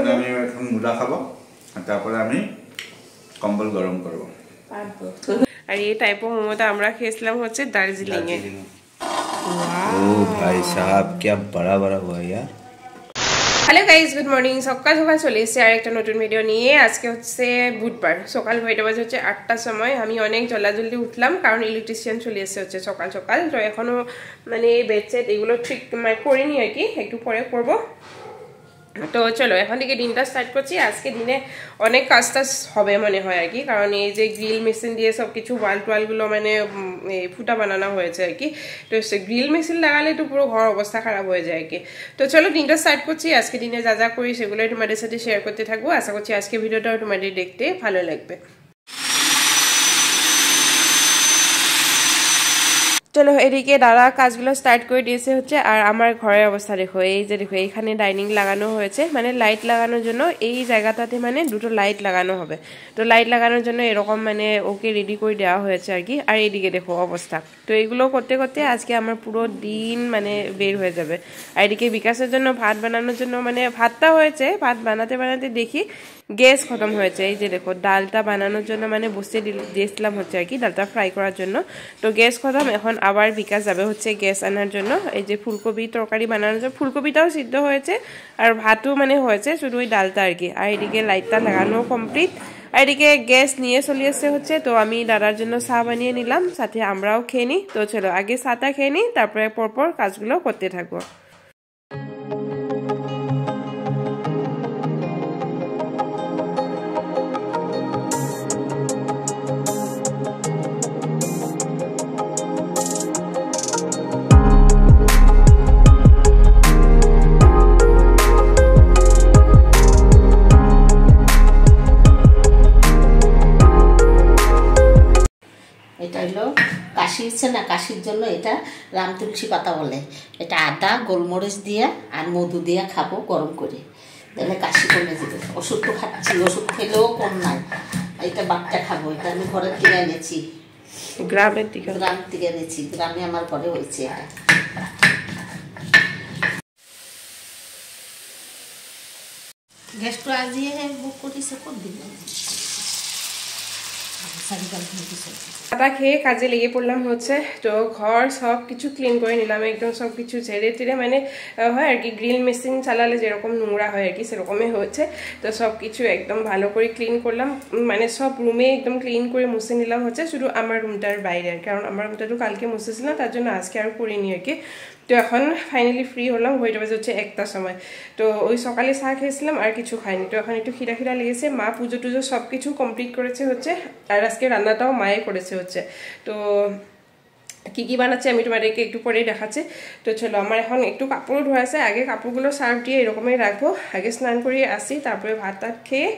তারপরে আমি এখন মুড়া খাবো আর তারপরে আমি কম্বল গরম করব। আর এই টাইপের মোমোটা আমরা খেয়েছিলাম হচ্ছে দার্জিলিং এ। ও ভাই সাহেব क्या बड़ा बड़ा हुआ यार। Hello guys, good morning. সকাল সকাল চলে এসেছি আর একটা নতুন ভিডিও নিয়ে। আজকে হচ্ছে বুধবার, সকাল হয়ে বাজে হচ্ছে 8টার সময়। আমি অনেক জলদি উঠলাম কারণ ইলেকট্রিশিয়ান চলে এসে হচ্ছে সকাল সকাল। তো এখনো মানে বেডসেট এগুলো ঠিক মানে করিনি আর কি, একটু পরে করবো। তো চলো এখন থেকে দিনটা স্টার্ট করছি। আজকে দিনে অনেক কাজ টাজ হবে মনে হয় আর কি, কারণ এই যে গ্রিল মেশিন দিয়ে সব কিছু ওয়াল টোয়ালগুলো মানে ফুটা বানানো হয়েছে আর কি। তো গ্রিল মেশিন লাগালে তো পুরো ঘর অবস্থা খারাপ হয়ে যায় আর কি। তো চলো দিনটা স্টার্ট করছি। আজকে দিনে যা যা করি সেগুলো তোমাদের সাথে শেয়ার করতে থাকবো। আশা করছি আজকে ভিডিওটাও তোমাদের দেখতে ভালো লাগবে। চলো এদিকে দাদা কাজগুলো স্টার্ট করে দিয়েছে হচ্ছে। আর আমার ঘরের অবস্থা দেখো, এই যে দেখো এইখানে ডাইনিং লাগানো হয়েছে, মানে লাইট লাগানোর জন্য এই জায়গাটাতে মানে দুটো লাইট লাগানো হবে। তো লাইট লাগানোর জন্য এরকম মানে ওকে রেডি করে দেওয়া হয়েছে আর কি। আর এইদিকে দেখো অবস্থা। তো এগুলো করতে করতে আজকে আমার পুরো দিন মানে বের হয়ে যাবে। আর এদিকে বিকাশের জন্য ভাত বানানোর জন্য মানে ভাতটা হয়েছে, ভাত বানাতে বানাতে দেখি গ্যাস খতম হয়েছে। এই যে দেখো ডালটা বানানোর জন্য মানে বসিয়ে দিয়েছিলাম হচ্ছে আর কি, ডালটা ফ্রাই করার জন্য। তো গ্যাস খতম, এখন আবার বিকাশ যাবে হচ্ছে গ্যাস আনার জন্য। এই যে ফুলকপি তরকারি বানানোর জন্য ফুলকপিটাও সিদ্ধ হয়েছে আর ভাতও মানে হয়েছে, শুধু ওই ডালটা আর কি। আর এদিকে লাইটটা লাগানো কমপ্লিট। আর এদিকে গ্যাস নিয়ে চলে আসছে হচ্ছে। তো আমি দাদার জন্য চা বানিয়ে নিলাম, সাথে আমরাও খেয়ে নিই। তো চলো আগে চাটা খেয়ে নিই, তারপরে পরপর কাজগুলো করতে থাকবো। এটা হলো কাশি হচ্ছে না, কাশির জন্য এটা রাম তুলসী পাতা বলে। এটা আদা গোলমরিচ দিয়ে আর মধু দিয়ে খাবো গরম করে, তাহলে কাশি কমে যাবে। ওষুধ তো খাচ্ছি, ওষুধ খেলেও কম নাই। এটা বাচ্চা খাবো, এটা আমি ঘরের থেকে এনেছি, গ্রাম থেকে এনেছি। গ্রামে আমার ঘরে হয়েছে এটা। গ্যাসটা আজিয়ে বুক করেছে কোন দিন। চাটা খেয়ে কাজে লেগে পড়লাম হচ্ছে। তো ঘর সব কিছু ক্লিন করে নিলাম, একদম সব কিছু ঝেড়ে টেড়ে মানে হয় আর কি, গ্রিল মেশিন চালালে যেরকম নোংরা হয় আর কি সেরকমই হয়েছে। তো সব কিছু একদম ভালো করে ক্লিন করলাম, মানে সব রুমে একদম ক্লিন করে মুছে নিলাম হচ্ছে, শুধু আমার রুমটার বাইরে আর কি, কারণ আমার রুমটা তো কালকে মুছেছিলাম, তার জন্য আজকে আর করিনি আর কি। তো এখন ফাইনালি ফ্রি হলাম, হয়ে বাজে হচ্ছে 1টার সময়। তো ওই সকালে চা খেয়েছিলাম আর কিছু খাইনি। তো এখন একটু খিদা লেগেছে। মা পুজো টুজো সব কিছু কমপ্লিট করেছে হচ্ছে, আর আজকে রান্নাটাও মায়ে করেছে হচ্ছে। তো কি কি বানাচ্ছে আমি তোমাদেরকে একটু পরেই দেখাচ্ছি। তো চলো আমার এখন একটু কাপড়ও ধোয়া আছে, আগে কাপড়গুলো সার্ফ দিয়ে এরকমই রাখবো, আগে স্নান করিয়ে আসি, তারপরে ভাত টাত খেয়ে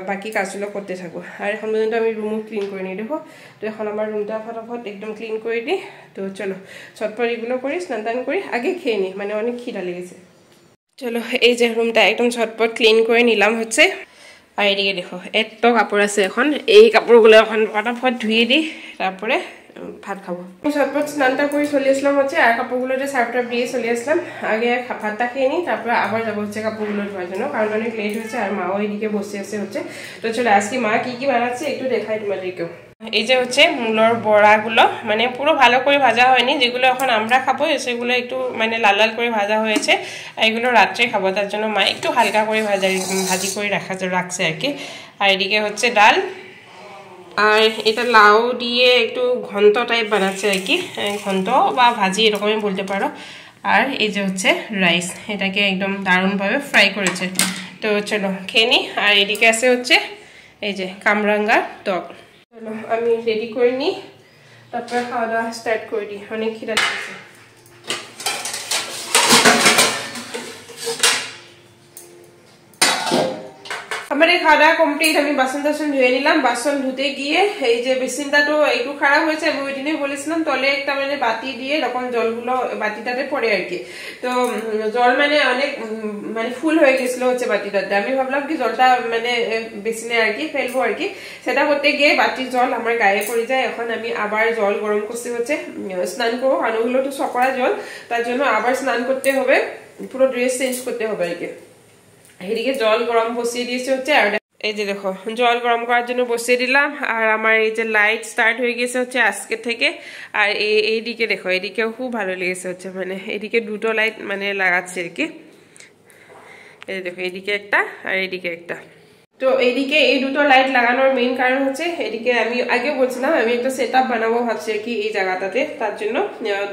বাকি কাজগুলো করতে থাকবো। আর এখন পর্যন্ত আমি রুমও ক্লিন করে নিই দেখো। তো এখন আমার রুমটা ফটাফট একদম ক্লিন করে দিই। তো চলো চটপট এগুলো করি, স্নান টান করি, আগে খেয়ে নিই, মানে অনেক খিদা লেগেছে। চলো এই যে রুমটা একদম ঝটপট ক্লিন করে নিলাম হচ্ছে। আর এদিকে দেখো এত কাপড় আছে, এখন এই কাপড়গুলো এখন ফটাফট ধুয়ে দিই, তারপরে ভাত খাবো। ঝটপট স্নানটা করে চলে আসলাম হচ্ছে, আর কাপড়গুলো যে সার্ফ টাপ দিয়ে চলে আসলাম। আগে ভাতটা খেয়ে নিই, তারপরে আবার যাবো হচ্ছে কাপড়গুলো ধোয়ার জন্য, কারণ অনেক লেট হয়েছে। আর মাও এইদিকে বসে আসে হচ্ছে। তো চলো আজকে মা কি কি বানাচ্ছে একটু দেখাই তোমাদেরকেও। এই যে হচ্ছে মূলর বড়াগুলো, মানে পুরো ভালো করে ভাজা হয়নি, যেগুলো এখন আমরা খাবো সেগুলো একটু মানে লাল লাল করে ভাজা হয়েছে। এগুলো রাত্রে খাবো, তার জন্য মা একটু হালকা করে ভাজি করে রাখছে আর কি। আর এদিকে হচ্ছে ডাল, আর এটা লাউ দিয়ে একটু ঘন্ট টাইপ বানাচ্ছে আর কি, ঘন্ট বা ভাজি এরকমই বলতে পারো। আর এই যে হচ্ছে রাইস, এটাকে একদম দারুণভাবে ফ্রাই করেছে। তো চলো খেয়ে নিই। আর এদিকে আছে হচ্ছে এই যে কামরাঙ্গার টক। চলো আমি রেডি করে নিই, তারপরে খাওয়া দাওয়া স্টার্ট করে দিই, অনেক খিদা লাগছে। আমার এই খাওয়া দাওয়া কমপ্লিট, আমি বাসন টাসন ধুয়ে নিলাম। বাসন ধুতে গিয়ে এই যে বেসিনটা তো একটু খারাপ হয়েছে, আমি ওই দিনে বলেছিলাম তলে একটা মানে বাতি দিয়ে এরকম জলগুলো বাতিটাতে পড়ে আর কি। তো জল মানে অনেক মানে ফুল হয়ে গেছিল হচ্ছে বাতিটাতে। আমি ভাবলাম কি জলটা মানে বেসিনে আর কি ফেলবো আর কি, সেটা করতে গিয়ে বাতির জল আমার গায়ে পড়ে যায়। এখন আমি আবার জল গরম করতে হচ্ছে, স্নান করবো, কারণ ওগুলো তো সকরা জল, তার জন্য আবার স্নান করতে হবে, পুরো ড্রেস চেঞ্জ করতে হবে আর কি। এদিকে জল গরম বসিয়ে দিয়েছে হচ্ছে, আর এই যে দেখো জল গরম করার জন্য বসিয়ে দিলাম। আর আমার এই যে লাইট স্টার্ট হয়ে গেছে হচ্ছে আজকে থেকে। আর এইদিকে দেখো, এদিকেও খুব ভালো লেগেছে হচ্ছে, মানে এদিকে দুটো লাইট মানে লাগাচ্ছে আর কি। এই দেখো এদিকে একটা আর এদিকে একটা। তো এইদিকে এই দুটো লাইট লাগানোর মেইন কারণ হচ্ছে, এদিকে আমি আগেও বলছিলাম আমি একটা সেট আপ বানাবো ভাবছি আর কি এই জায়গাটাতে। তার জন্য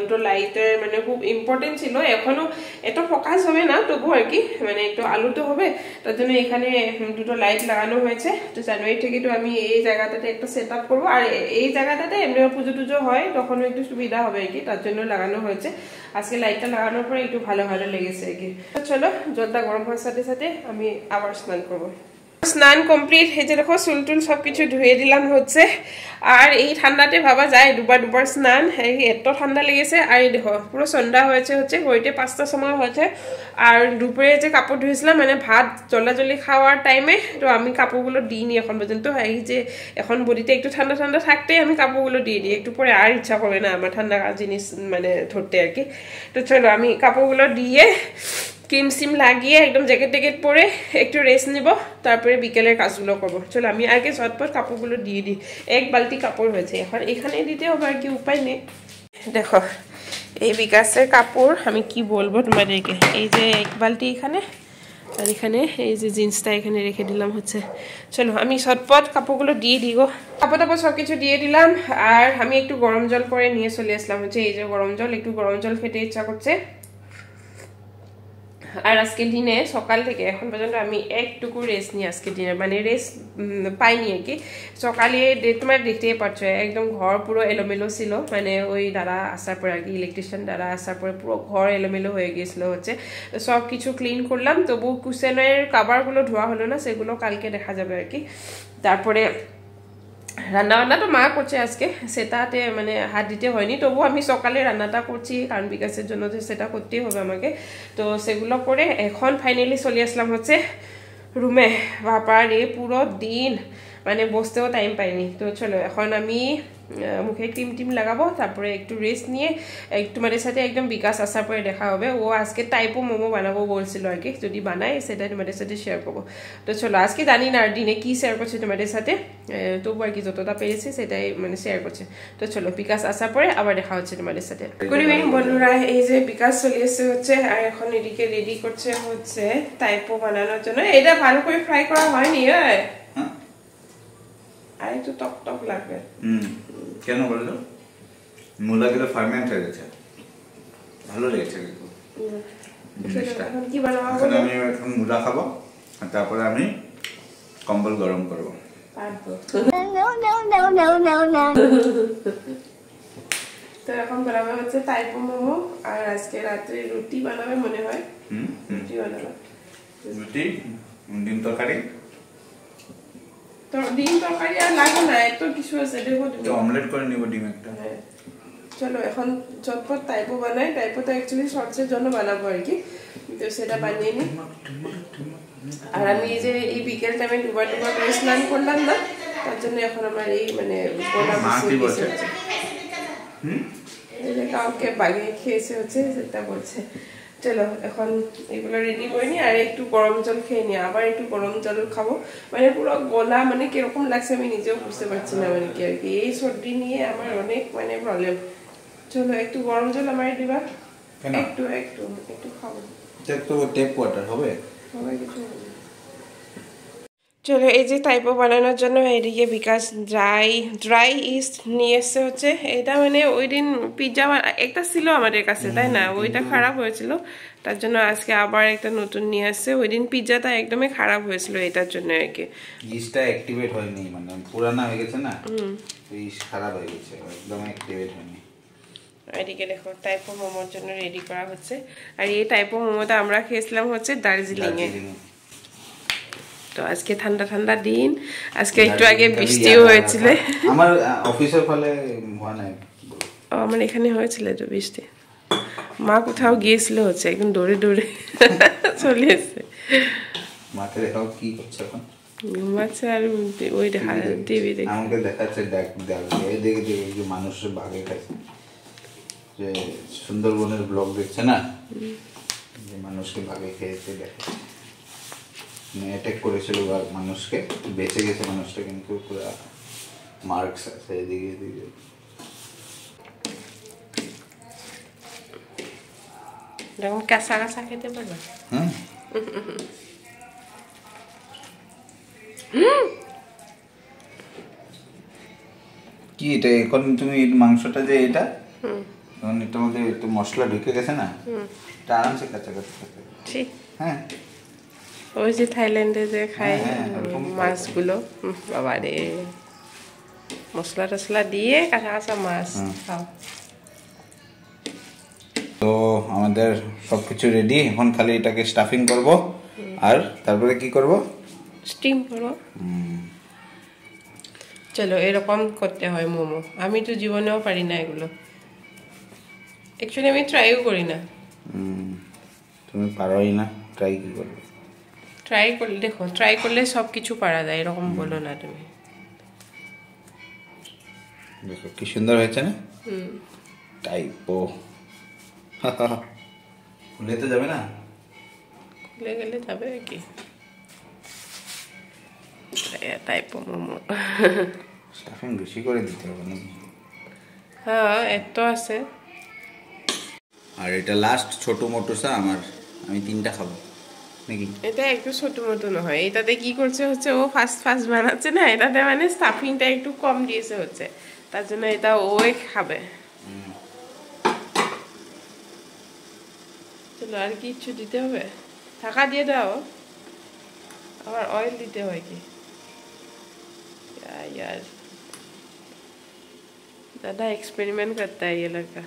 দুটো লাইটের মানে খুব ইম্পর্টেন্ট ছিল। এখনো এত ফোকাস হবে না তবু আর কি, মানে একটু আলো তো হবে, তার জন্য এখানে দুটো লাইট লাগানো হয়েছে। তো জানুয়ারি থেকে তো আমি এই জায়গাটাতে একটা সেট আপ করবো। আর এই জায়গাটাতে এমনি পুজো টুজো হয় তখনও একটু সুবিধা হবে আর কি, তার জন্য লাগানো হয়েছে। আজকে লাইটটা লাগানোর পরে একটু ভালো ভালো লেগেছে আর কি। তো চলো জলটা গরম হওয়ার সাথে সাথে আমি আবার স্নান করবো। স্নান কমপ্লিট, এই যে দেখো চুল টুল সবকিছু ধুয়ে দিলাম হচ্ছে। আর এই ঠান্ডাতে ভাবা যায় দুবার স্নান, এত ঠান্ডা লেগেছে। আর এই দেখো পুরো সন্ধ্যা হয়েছে হচ্ছে, ঘড়িতে 5টার সময় হয়েছে। আর দুপুরে যে কাপড় ধুয়েছিলাম মানে ভাত জল্লাজলি খাওয়ার টাইমে, তো আমি কাপড়গুলো দিইনি এখন পর্যন্ত। এই যে এখন বডিতে একটু ঠান্ডা ঠান্ডা থাকতেই আমি কাপড়গুলো দিয়ে দিই, একটু পরে আর ইচ্ছা করবে না আমার ঠান্ডা জিনিস মানে ধরতে আর কি। তো চলো আমি কাপড়গুলো দিয়ে ক্রিম সিম লাগিয়ে একদম জ্যাকেট ট্যাকেট পরে একটু রেস্ট নিব, তারপরে বিকেলের কাজগুলো করবো। চলো আমি আগে ঝটপট কাপড়গুলো দিয়ে দিই। 1 বালতি কাপড় হয়েছে, এখন এখানে দিতে হবে আর কি, উপায় নেই। দেখো এই বিকাশের কাপড় আমি কি বলবো তোমাদেরকে, এই যে 1 বালতি এখানে, আর এখানে এই যে জিন্সটা এখানে রেখে দিলাম হচ্ছে। চলো আমি ঝটপট কাপড়গুলো দিয়ে দিই গো। কাপড় টাপড় সব কিছু দিয়ে দিলাম। আর আমি একটু গরম জল করে নিয়ে চলে আসলাম হচ্ছে, এই যে গরম জল, একটু গরম জল খেতে ইচ্ছা করছে। আর আজকে দিনে সকাল থেকে এখন পর্যন্ত আমি একটুকু রেস্ট নিই আজকে দিনে, মানে রেস্ট পাইনি আর কি। সকালে তোমার দেখতেই পাচ্ছ একদম ঘর পুরো এলোমেলো ছিল, মানে ওই দাদা আসার পরে আর কি, ইলেকট্রিশিয়ান দাদা আসার পরে পুরো ঘর এলোমেলো হয়ে গিয়েছিল হচ্ছে। সব কিছু ক্লিন করলাম, তবু কুশনের কাভারগুলো ধোয়া হলো না, সেগুলো কালকে দেখা যাবে আর কি। তারপরে রান্নাবান্না তো মা করছে আজকে, সেটাতে মানে হাত দিতে হয়নি, তবু আমি সকালে রান্নাটা করছি কারণ বিকাশের জন্য তো সেটা করতেই হবে আমাকে। তো সেগুলো করে এখন ফাইনালি চলে আসলাম হচ্ছে রুমে। বাপারে পুরো দিন মানে বসতেও টাইম পাইনি। তো চলো এখন আমি মুখে ক্রিম টিম লাগাবো, তারপরে একটু রেস্ট নিয়ে তোমাদের সাথে একদম বিকাশ আসার পরে দেখা হবে। ও আজকে টাইপও মোমো বানাবো বলছিল আর কি, যদি বানাই সেটা তোমাদের সাথে শেয়ার করবো। তো চলো আজকে জানি না আর দিনে কি শেয়ার করছে তোমাদের সাথে, তবু আর কি যতটা পেরেছি সেটাই মানে শেয়ার করছে। তো চলো বিকাশ আসার পরে আবার দেখা হচ্ছে তোমাদের সাথে। গুড ইভিনিং বন্ধুরা, এই যে বিকাশ চলে এসে হচ্ছে, আর এখন এদিকে রেডি করছে হচ্ছে টাইপও বানানোর জন্য। এটা ভালো করে ফ্রাই করা হয়নি, আর একটু টক টক লাগবে। কেন বললো? মূলাগুলো ফার্মেন্ট হয়ে গেছে, ভালো লেগেছে কিন্তু কি বানাবো? আমি এখন মূলা খাবো, আর তারপরে আমি কম্বল গরম করবো। তো এখন বানাবে হচ্ছে টাইপো মোমো, আর আজকে রাত্রে রুটি বানাবে মনে হয়। রুটি বানাবে, রুটি, ডিম তরকারি। তো ডিম তরকারি আর লাগে না, এত কিছু আছে দেখো। অমলেট করে নিব ডিম একটা। চলো এখন ঝটপট টাইপো বানাই। টাইপোটা অ্যাকচুয়ালি শর্টসের জন্য বানাবো আর কি, তো সেটা বানিয়ে নিই। আর আমি এই যে এই বিকেল টাইমে দুবার করে স্নান করলাম না, তার জন্য এখন আমার এই মানে কাউকে বাগিয়ে খেয়েছে হচ্ছে সেটা বলছে। চলো এখন এগুলো রেডি করে নি, আর একটু গরম জল খেয়ে নি, আবার একটু গরম জল খাবো। মানে পুরো গলা মানে কিরকম লাগছে আমি নিজেও বুঝতে পারছি না, মানে কি আর কি এই সর্দি নিয়ে আমার অনেক মানে প্রবলেম। চলো একটু গরম জল আমার দিবা, একটু একটু একটু খাবো। টেপ ওয়াটার হবে কিছু। চলো এই যে টাইপো বানানোর জন্য এদিকে বিকাশ ড্রাই ইস্ট নিয়ে এসছে হচ্ছে। এটা মানে ওই দিন পিৎজা একটা ছিল আমাদের কাছে, তাই না, ওইটা খারাপ হয়েছিল, তার জন্য আজকে আবার একটা নতুন নিয়ে আসছে। ওই দিন পিৎজাটা একদমই খারাপ হয়েছিল, এটার জন্য আর কি। ইস্টটা অ্যাক্টিভেট হয়নি, মানে পুরানা হয়ে গেছে না, ইস্ট খারাপ হয়ে গেছে, একদম অ্যাক্টিভেট হয়নি। এদিকে দেখো টাইপো মোমোর জন্য রেডি করা হচ্ছে। আর এই টাইপো মোমোটা আমরা খেয়েছিলাম হচ্ছে দার্জিলিং এ। তো আজকে ঠান্ডা ঠান্ডা দিন, আজকে একটু আগে বৃষ্টিও হয়েছিল। আমার অফিসের ফলে হয় না, আমার এখানে হয়েছিল তো বৃষ্টি। মা কোথাও গিয়েছিল হচ্ছে, একদম দৌড়ে দৌড়ে চলে এসছে। মাকে দেখাও কি করছে এখন, ঘুমাচ্ছে আর ওই দেখা টিভি দেখে। আমাকে দেখাচ্ছে দেখে দেখে যে মানুষের বাঘে খাইছে, যে সুন্দরবনের ব্লগ দেখছে না, যে মানুষকে বাঘে খেয়েছে দেখে। অ্যাটাক করেছিল মানুষকে, বেঁচে গেছে মানুষটা, কিন্তু পুরো মার্কস আছে এদিকে এদিকে। এরকম কাঁচা কাঁচা খেতে পারবে? হ্যাঁ কি এটা এখন তুমি মাংসটা যে এটা এখন এটার মধ্যে একটু মশলা ঢুকে গেছে না, এটা আরামসে কাঁচা কাঁচা খেতে। হ্যাঁ ওই যে থাইল্যান্ডে যে খায় মাছগুলো, বাবা রে মশলা টসলা দিয়ে কাঁচা কাঁচা মাছ খাও। তো আমাদের সবকিছু রেডি, এখন খালি এটাকে স্টাফিং করব আর তারপরে কি করব, স্টিম করো। চলো এরকম করতে হয় মোমো, আমি তো জীবনেও পারি না এগুলো, অ্যাকচুয়ালি আমি ট্রাইও করি না। তুমি পারোই না, ট্রাই কি করবে? ট্রাই করলে দেখো, ট্রাই করলে সব কিছু পারা যায়, এরকম বলো না তুমি। দেখো কি সুন্দর হয়েছে না, টাইপো। খুলে তো যাবে না, খুলে গেলে যাবে কি, টাইপো মোমো। স্টাফিং বেশি করে দিতে হবে নাকি? হ্যাঁ এত আছে। আর এটা লাস্ট ছোট মোটোসা আমার, আমি 3টা খাবো নাকি? এটা একটু ছোট মতো হয়, এটাতে কি করছে হচ্ছে ও ফার্স্ট বানাচ্ছে না, এটাতে মানে স্টাফিংটা একটু কম দিয়েছে হচ্ছে, তার জন্য এটা ওই খাবে। চলো আর কিছু দিতে হবে, ঢাকা দিয়ে দাও, আবার অয়েল দিতে হয় কি यार, दादा एक्सपेरिमेंट करता है ये लड़का।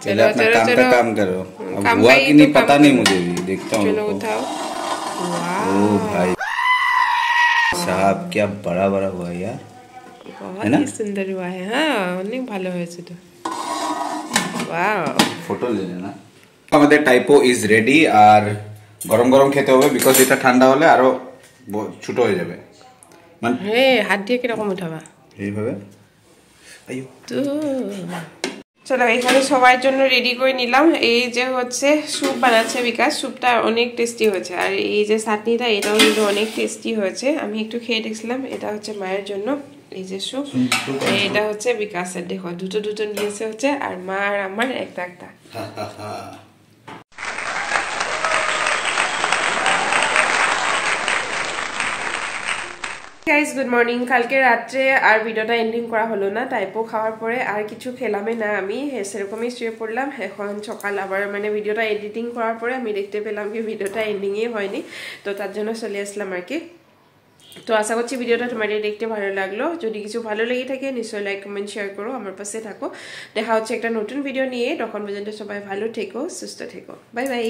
चलो अपना काम का काम करो, अब हुआ कि नहीं पता नहीं, मुझे भी देखता हूँ। चलो उठाओ। ओ भाई साहब क्या बड़ा बड़ा हुआ यार, बहुत ही सुंदर हुआ है। हाँ অনেক ভালো হয়েছে তো, ওয়াও। ফটো ले लेना। আমাদের টাইপো ইজ রেডি, আর গরম গরম খেতে হবে বিকজ এটা ঠান্ডা হলে আরো ছোট হয়ে যাবে। মানে হে হাত দিয়ে কিরকম উঠাবা এইভাবে, আইও তো। চলো এখানে সবার জন্য রেডি করে নিলাম, এই যে হচ্ছে স্যুপ বানাচ্ছে বিকাশ, স্যুপটা অনেক টেস্টি হয়েছে, আর এই যে চাটনিটা এটাও কিন্তু অনেক টেস্টি হয়েছে, আমি একটু খেয়ে দেখছিলাম। এটা হচ্ছে মায়ের জন্য এই যে স্যুপ, এটা হচ্ছে বিকাশের, দেখো দুটো দুটো নিয়েছে হচ্ছে, আর মা আর আমার একটা একটা। Guys good morning. কালকে রাত্রে আর ভিডিওটা এন্ডিং করা হলো না, টাইপো খাওয়ার পরে আর কিছু খেলামই না, আমি সেরকমই শুয়ে পড়লাম। এখন সকাল আবার মানে ভিডিওটা এডিটিং করার পরে আমি দেখতে পেলাম কি ভিডিওটা এন্ডিংই হয়নি, তো তার জন্য চলে আসলাম আর কি। তো আশা করছি ভিডিওটা তোমাদের দেখতে ভালো লাগলো, যদি কিছু ভালো লেগে থাকে নিশ্চয়ই লাইক কমেন্ট শেয়ার করো, আমার পাশে থাকো। দেখা হচ্ছে একটা নতুন ভিডিও নিয়ে, তখন পর্যন্ত সবাই ভালো থেকো, সুস্থ থেকো, বাই বাই।